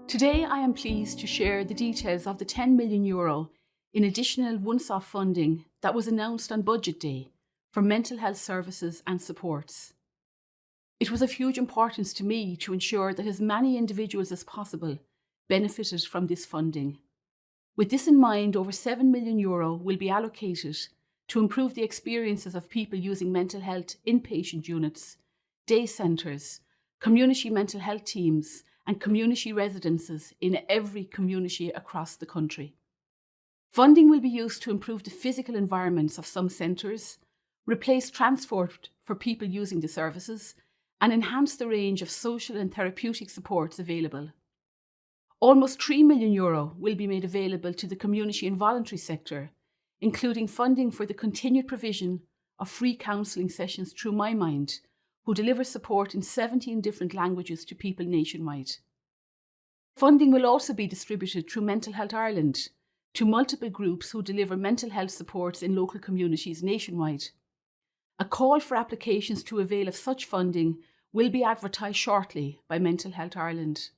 Today I am pleased to share the details of the €10 million in additional once-off funding that was announced on Budget Day for mental health services and supports. It was of huge importance to me to ensure that as many individuals as possible benefited from this funding. With this in mind, over €7 million will be allocated to improve the experiences of people using mental health inpatient units, day centres, community mental health teams and community residences in every community across the country. Funding will be used to improve the physical environments of some centres, replace transport for people using the services, and enhance the range of social and therapeutic supports available. Almost €3 million will be made available to the community and voluntary sector, including funding for the continued provision of free counselling sessions through My Mind, who deliver support in 17 different languages to people nationwide. Funding will also be distributed through Mental Health Ireland to multiple groups who deliver mental health supports in local communities nationwide. A call for applications to avail of such funding will be advertised shortly by Mental Health Ireland.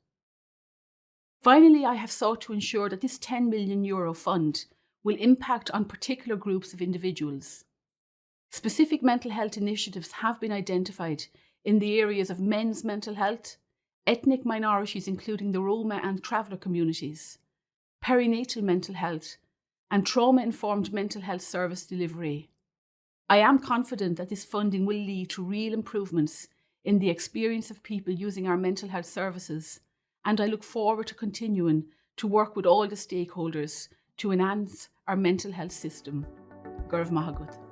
Finally, I have sought to ensure that this €10 million fund will impact on particular groups of individuals. Specific mental health initiatives have been identified in the areas of men's mental health, ethnic minorities including the Roma and traveller communities, perinatal mental health, and trauma-informed mental health service delivery. I am confident that this funding will lead to real improvements in the experience of people using our mental health services, and I look forward to continuing to work with all the stakeholders to enhance our mental health system. Gurv Mahagut.